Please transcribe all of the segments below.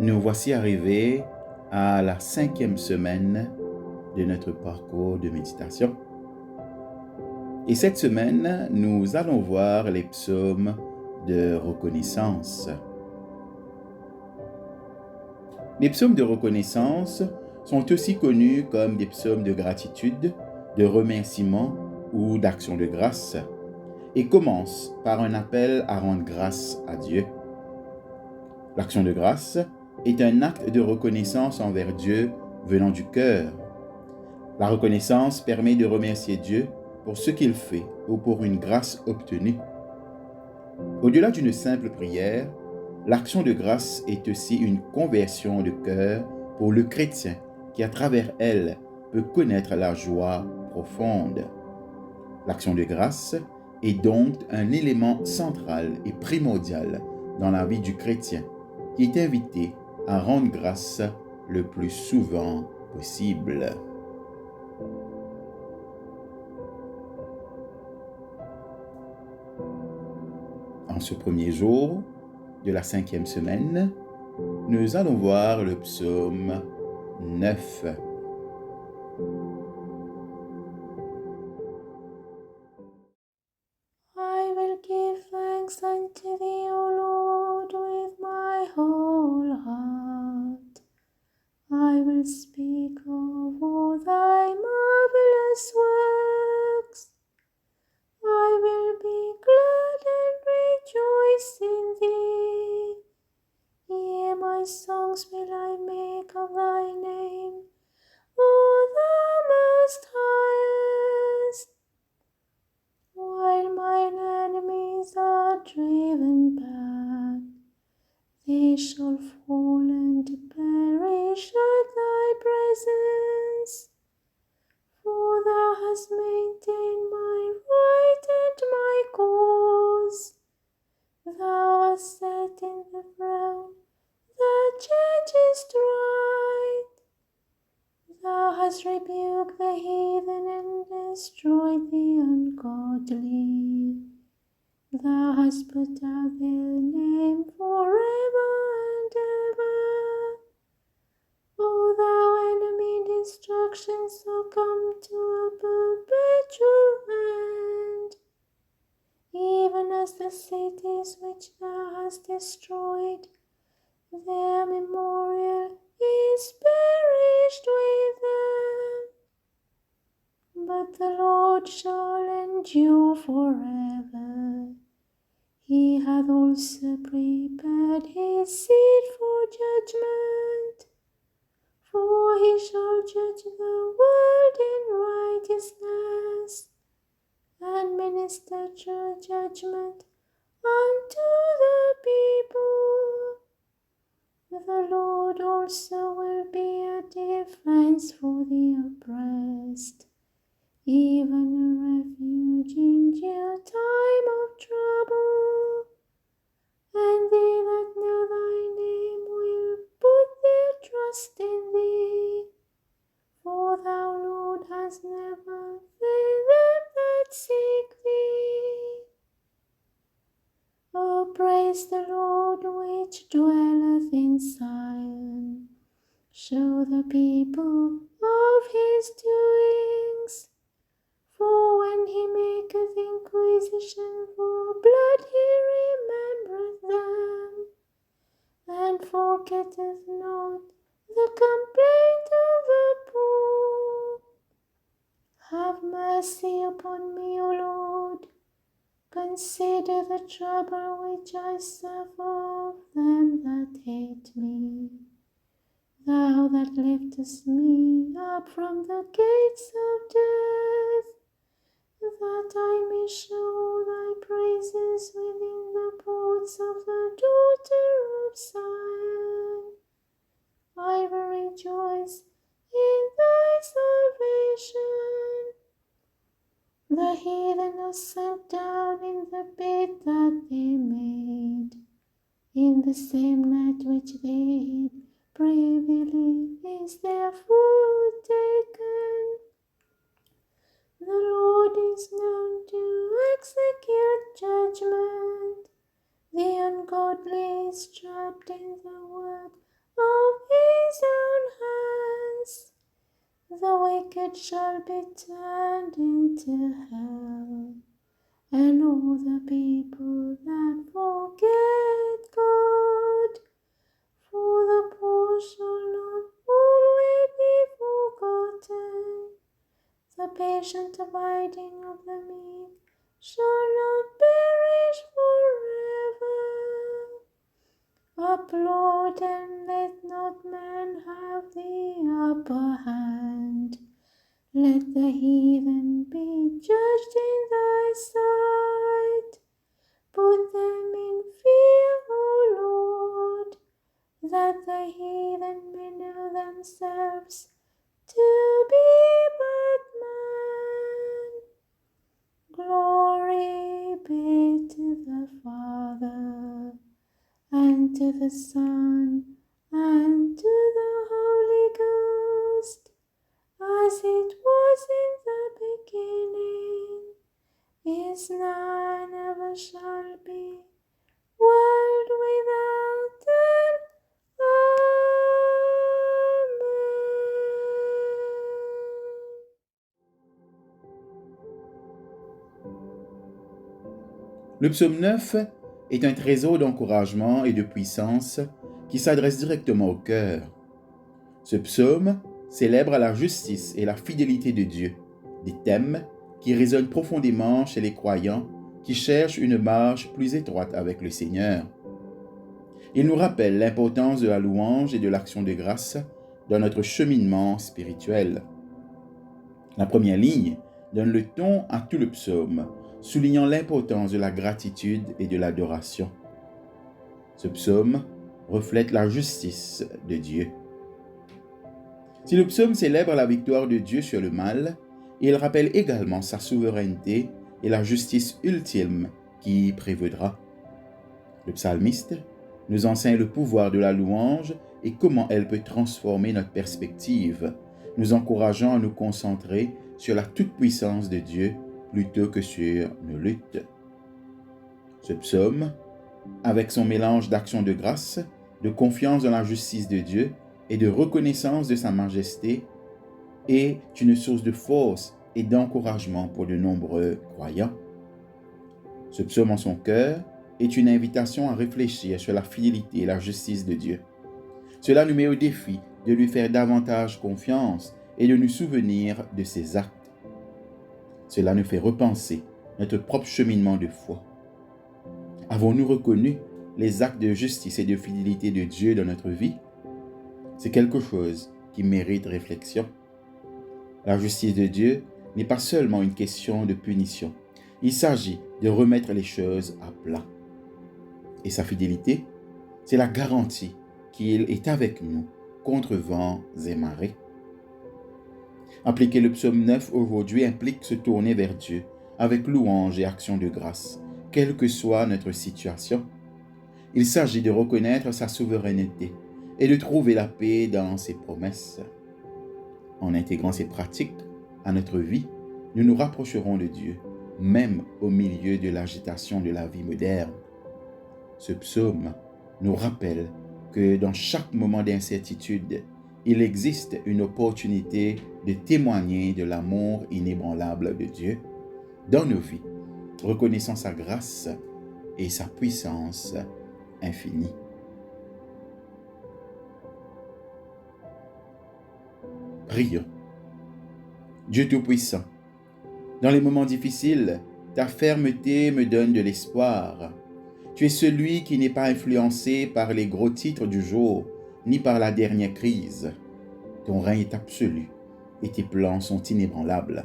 Nous voici arrivés à la 5e semaine de notre parcours de méditation. Et cette semaine, nous allons voir les psaumes de reconnaissance. Les psaumes de reconnaissance sont aussi connus comme des psaumes de gratitude, de remerciement ou d'action de grâce, et commencent par un appel à rendre grâce à Dieu. L'action de grâce est un acte de reconnaissance envers Dieu venant du cœur. La reconnaissance permet de remercier Dieu pour ce qu'il fait ou pour une grâce obtenue. Au-delà d'une simple prière, l'action de grâce est aussi une conversion de cœur pour le chrétien qui, à travers elle, peut connaître la joie profonde. L'action de grâce est donc un élément central et primordial dans la vie du chrétien qui est invité à rendre grâce le plus souvent possible. En ce premier jour de la 5e semaine, nous allons voir le psaume 9. I will give thanks unto thee, O Lord, with my whole heart. I will speak of all thy marvelous works. I will be glad and rejoice in thee. Yea, my songs will I make of thy name, O thou most highest. While mine enemies are driven back, they shall fall and perish at thy presence. For thou hast maintained my right and my cause. Thou hast set in the throne the judgest right. Thou hast rebuked the heathen and destroyed the ungodly. Thou hast put out their name forever and ever. O thou enemy, destruction shall come to a perpetual end, even as the cities which thou hast destroyed, their memorial is perished with them. But the Lord shall endure forever. He hath also prepared his seat for judgment, for he shall judge the world in righteousness, and minister true judgment unto the people. The Lord also will be a defense for the oppressed, even a refuge in due time of trouble. And they that know thy name will put their trust in thee. For thou, Lord, hast never failed them that seek thee. O praise the Lord which dwelleth in Zion. Show the people of his doings. For when he maketh inquisition for blood, he remembereth them, and forgetteth not the complaint of the poor. Have mercy upon me, O Lord. Consider the trouble which I suffer of them that hate me. Thou that liftest me up from the gates of death, that I may show thy praises within the ports of the daughter of Zion. I will rejoice in thy salvation. The heathen are sunk down in the pit that they made. In the same net which they hid privily is their food taken. The Lord is known to execute judgment. The ungodly is trapped in the word his own hands. The wicked shall be turned into hell, and all the people that forget God. For the poor shall not always be forgotten. The patient abiding of the meek shall not perish forever. Applaud and let not man have the upper hand. Let the heathen be judged in thy sight. Put them in fear, O Lord, that the heathen may know themselves to be but man. Glory be to the Father, and to the Son, and to the Holy Ghost, as it was in the beginning, is now, and ever shall be, world without end. Le psaume 9 est un trésor d'encouragement et de puissance qui s'adresse directement au cœur. Ce psaume célèbre la justice et la fidélité de Dieu, des thèmes qui résonnent profondément chez les croyants qui cherchent une marche plus étroite avec le Seigneur. Il nous rappelle l'importance de la louange et de l'action de grâce dans notre cheminement spirituel. La première ligne donne le ton à tout le psaume, soulignant l'importance de la gratitude et de l'adoration. Ce psaume reflète la justice de Dieu. Si le psaume célèbre la victoire de Dieu sur le mal, il rappelle également sa souveraineté et la justice ultime qui y prévaudra. Le psalmiste nous enseigne le pouvoir de la louange et comment elle peut transformer notre perspective, nous encourageant à nous concentrer sur la toute-puissance de Dieu plutôt que sur nos luttes. Ce psaume, avec son mélange d'action de grâce, de confiance dans la justice de Dieu et de reconnaissance de sa majesté, est une source de force et d'encouragement pour de nombreux croyants. Ce psaume en son cœur est une invitation à réfléchir sur la fidélité et la justice de Dieu. Cela nous met au défi de lui faire davantage confiance et de nous souvenir de ses actes. Cela nous fait repenser notre propre cheminement de foi. Avons-nous reconnu les actes de justice et de fidélité de Dieu dans notre vie? C'est quelque chose qui mérite réflexion. La justice de Dieu n'est pas seulement une question de punition. Il s'agit de remettre les choses à plat. Et sa fidélité, c'est la garantie qu'il est avec nous contre vents et marées. Appliquer le psaume 9 aujourd'hui implique se tourner vers Dieu avec louange et action de grâce, quelle que soit notre situation. Il s'agit de reconnaître sa souveraineté et de trouver la paix dans ses promesses. En intégrant ces pratiques à notre vie, nous nous rapprocherons de Dieu, même au milieu de l'agitation de la vie moderne. Ce psaume nous rappelle que dans chaque moment d'incertitude, il existe une opportunité de témoigner de l'amour inébranlable de Dieu dans nos vies, reconnaissant sa grâce et sa puissance infinie. Prions. Dieu Tout-Puissant, dans les moments difficiles, ta fermeté me donne de l'espoir. Tu es celui qui n'est pas influencé par les gros titres du jour, ni par la dernière crise. Ton règne est absolu et tes plans sont inébranlables.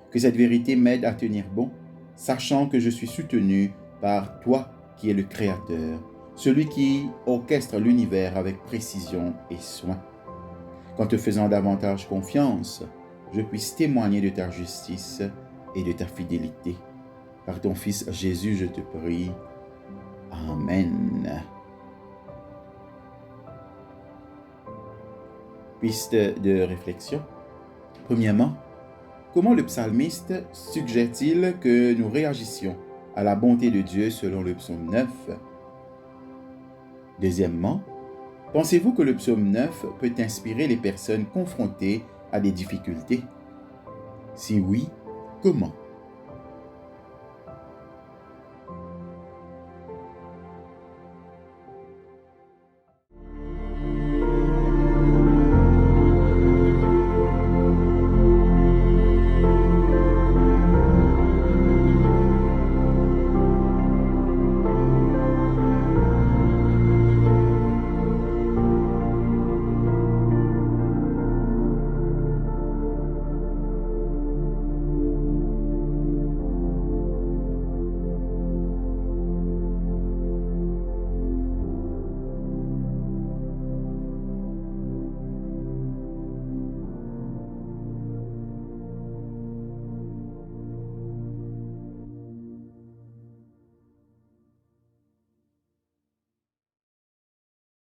Que cette vérité m'aide à tenir bon, sachant que je suis soutenu par toi qui es le Créateur, celui qui orchestre l'univers avec précision et soin. Qu'en te faisant davantage confiance, je puisse témoigner de ta justice et de ta fidélité. Par ton Fils Jésus, je te prie. Amen. Piste de réflexion. Premièrement, comment le psalmiste suggère-t-il que nous réagissions à la bonté de Dieu selon le psaume 9? Deuxièmement, Pensez-vous que le psaume 9 peut inspirer les personnes confrontées à des difficultés? Si oui, comment?